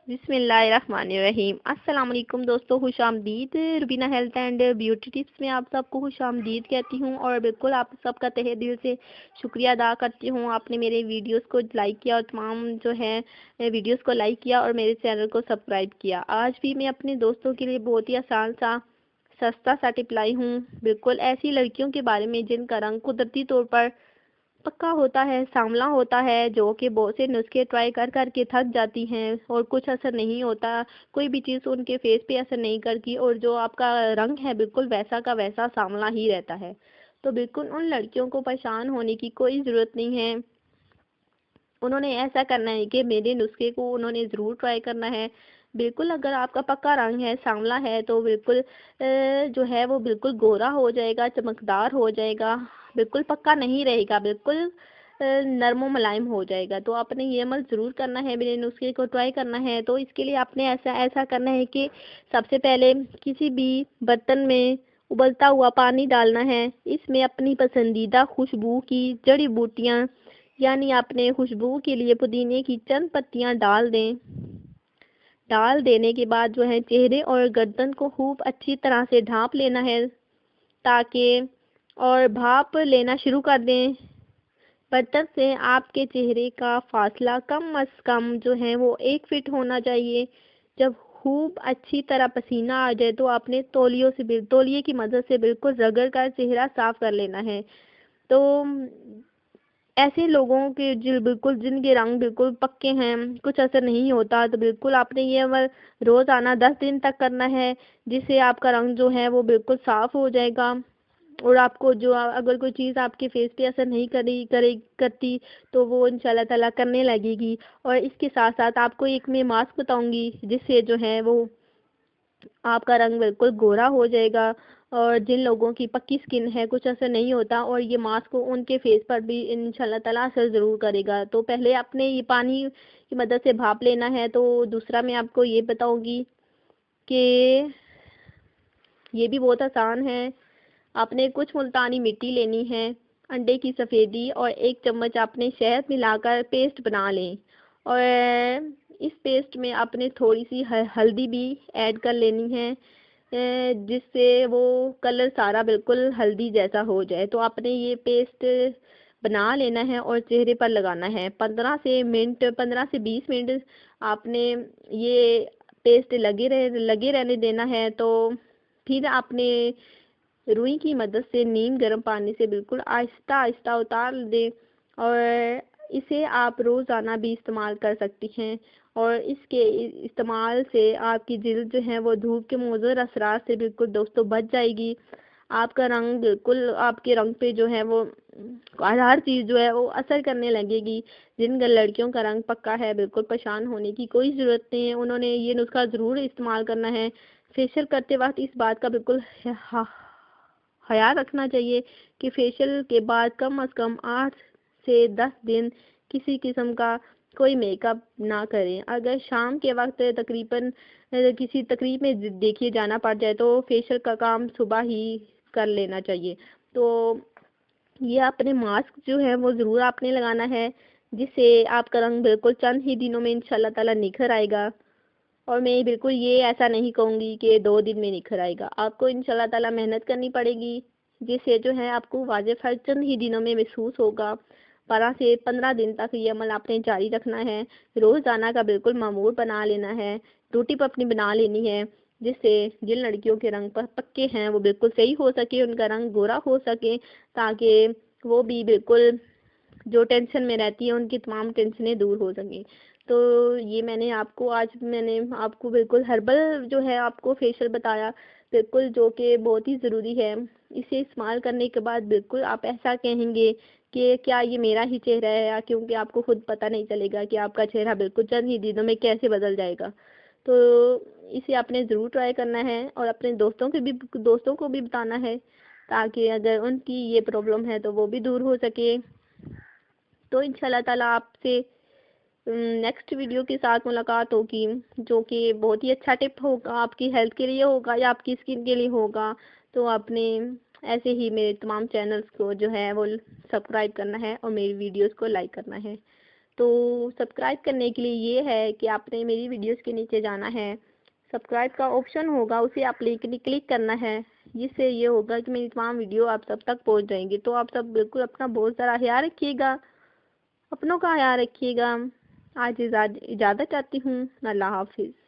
بسم اللہ الرحمن الرحیم۔ السلام علیکم دوستو، خوش آمدید۔ Rubina health and beauty tips میں آپ سب کو خوش آمدید کہتی ہوں، اور بالکل آپ سب کا تہہ دل سے شکریہ ادا کرتی ہوں۔ آپ نے میرے ویڈیوز کو لائک کیا اور تمام جو ہے ویڈیوز کو لائک کیا اور میرے چینل کو سبسکرائب کیا۔ آج بھی میں اپنے دوستوں کے لیے بہت ہی آسان سا سستا سا ٹپ لائی ہوں، بالکل ایسی لڑکیوں کے بارے میں جن کا رنگ قدرتی طور پر پکا ہوتا ہے، سانولا ہوتا ہے، جو کہ بہت سے نسخے ٹرائی کر کر کے تھک جاتی ہیں اور کچھ اثر نہیں ہوتا، کوئی بھی چیز ان کے فیس پہ اثر نہیں کرتی، اور جو آپ کا رنگ ہے بالکل ویسا کا ویسا سانولا ہی رہتا ہے۔ تو بالکل ان لڑکیوں کو پریشان ہونے کی کوئی ضرورت نہیں ہے۔ انہوں نے ایسا کرنا ہے کہ میرے نسخے کو انہوں نے ضرور ٹرائی کرنا ہے۔ بالکل اگر آپ کا پکا رنگ ہے، سانولا ہے، تو بالکل جو ہے وہ بالکل گورا ہو جائے گا، چمکدار ہو جائے گا، بالکل پکا نہیں رہے گا، بالکل نرم و ملائم ہو جائے گا۔ تو آپ نے یہ عمل ضرور کرنا ہے، میرے نسخے کو ٹرائی کرنا ہے۔ تو اس کے لیے آپ نے ایسا کرنا ہے کہ سب سے پہلے کسی بھی برتن میں ابلتا ہوا پانی ڈالنا ہے، اس میں اپنی پسندیدہ خوشبو کی جڑی بوٹیاں یعنی اپنے خوشبو کے لیے پودینے کی چند پتیاں ڈال دیں۔ ڈال دینے کے بعد جو ہے چہرے اور گردن کو خوب اچھی طرح سے ڈھانپ لینا ہے تاکہ اور بھاپ لینا شروع کر دیں۔ برتن سے آپ کے چہرے کا فاصلہ کم از کم جو ہے وہ 1 فٹ ہونا چاہیے۔ جب خوب اچھی طرح پسینہ آ جائے تو آپ نے تولیے کی مدد سے بالکل رگڑ کر چہرہ صاف کر لینا ہے۔ تو ایسے لوگوں کے جن کے رنگ بالکل پکے ہیں، کچھ اثر نہیں ہوتا، تو بالکل آپ نے یہ عمل روزانہ 10 دن تک کرنا ہے، جس سے آپ کا رنگ جو ہے وہ بالکل صاف ہو جائے گا، اور آپ کو جو اگر کوئی چیز آپ کے فیس پہ اثر نہیں کرتی تو وہ انشاءاللہ تعالیٰ کرنے لگے گی۔ اور اس کے ساتھ ساتھ آپ کو ایک میں ماسک بتاؤں گی جس سے جو ہے وہ آپ کا رنگ بالکل گورا ہو جائے گا، اور جن لوگوں کی پکی سکن ہے کچھ اثر نہیں ہوتا، اور یہ ماسک ان کے فیس پر بھی انشاءاللہ تعالیٰ اثر ضرور کرے گا۔ تو پہلے آپ نے یہ پانی کی مدد سے بھاپ لینا ہے۔ تو دوسرا میں آپ کو یہ بتاؤں گی کہ یہ بھی بہت آسان ہے۔ آپ نے کچھ ملتانی مٹی لینی ہے، انڈے کی سفیدی اور 1 چمچ آپ نے شہد ملا کر پیسٹ بنا لیں، اور اس پیسٹ میں آپ نے تھوڑی سی ہلدی بھی ایڈ کر لینی ہے، جس سے وہ کلر سارا بالکل ہلدی جیسا ہو جائے۔ تو آپ نے یہ پیسٹ بنا لینا ہے اور چہرے پر لگانا ہے۔ 15 سے 20 منٹ آپ نے یہ پیسٹ لگے رہنے دینا ہے۔ تو پھر آپ نے روئی کی مدد سے نیم گرم پانی سے بالکل آہستہ آہستہ اتار دیں، اور اسے آپ روزانہ بھی استعمال کر سکتی ہیں، اور اس کے استعمال سے آپ کی جلد جو ہے وہ دھوپ کے مضر اثرات سے بالکل دوستوں بچ جائے گی۔ آپ کا رنگ بالکل آپ کے رنگ پہ جو ہے وہ ہر چیز جو ہے وہ اثر کرنے لگے گی۔ جن لڑکیوں کا رنگ پکا ہے بالکل پریشان ہونے کی کوئی ضرورت نہیں ہے، انہوں نے یہ نسخہ ضرور استعمال کرنا ہے۔ فیشیل کرتے وقت اس بات کا بالکل خیال رکھنا چاہیے کہ فیشیل کے بعد کم از کم 8 سے 10 دن کسی قسم کا کوئی میک اپ نہ کریں۔ اگر شام کے وقت کسی تقریب میں دیکھیے جانا پڑ جائے تو فیشیل کا کام صبح ہی کر لینا چاہیے۔ تو یہ اپنے ماسک جو ہے وہ ضرور آپ نے لگانا ہے، جس سے آپ کا رنگ بالکل چند ہی دنوں میں انشاءاللہ تعالیٰ نکھر آئے گا، اور میں بالکل یہ ایسا نہیں کہوں گی کہ 2 دن میں نکھر آئے گا۔ آپ کو انشاءاللہ تعالیٰ محنت کرنی پڑے گی، جس سے جو ہے آپ کو واضح فرق چند ہی دنوں میں محسوس ہوگا۔ 12 سے 15 دن تک یہ عمل آپ نے جاری رکھنا ہے۔ روزانہ کا بالکل معمول بنا لینا ہے، روٹی اپنی بنا لینی ہے، جس سے جن لڑکیوں کے رنگ پر پکے ہیں وہ بالکل صحیح ہو سکے، ان کا رنگ گورا ہو سکے، تاکہ وہ بھی بالکل جو ٹینشن میں رہتی ہیں ان کی تمام ٹینشنیں دور ہو سکیں۔ تو یہ میں نے آپ کو بالکل ہربل جو ہے آپ کو فیشیل بتایا، بالکل جو کہ بہت ہی ضروری ہے۔ اسے استعمال کرنے کے بعد بالکل آپ ایسا کہیں گے کہ کیا یہ میرا ہی چہرہ ہے، کیونکہ آپ کو خود پتہ نہیں چلے گا کہ آپ کا چہرہ بالکل چند ہی دنوں میں کیسے بدل جائے گا۔ تو اسے آپ نے ضرور ٹرائی کرنا ہے، اور اپنے دوستوں کو بھی بتانا ہے، تاکہ اگر ان کی یہ پرابلم ہے تو وہ بھی دور ہو سکے۔ تو انشاءاللہ تعالیٰ آپ سے نیکسٹ ویڈیو کے ساتھ ملاقات ہوگی، جو کہ بہت ہی اچھا ٹپ ہوگا، آپ کی ہیلتھ کے لیے ہوگا یا آپ کی اسکن کے لیے ہوگا۔ تو آپ نے ایسے ہی میرے تمام چینلز کو جو ہے وہ سبسکرائب کرنا ہے اور میری ویڈیوز کو لائک کرنا ہے۔ تو سبسکرائب کرنے کے لیے یہ ہے کہ آپ نے میری ویڈیوز کے نیچے جانا ہے، سبسکرائب کا آپشن ہوگا، اسے آپ کلک کرنا ہے، جس سے یہ ہوگا کہ میری تمام ویڈیو آپ سب تک پہنچ جائیں گی۔ تو آپ سب بالکل اپنا بہت سارا خیال رکھیے گا، اپنوں کا خیال رکھیے گا۔ آج اجازت چاہتی ہوں۔ اللہ حافظ۔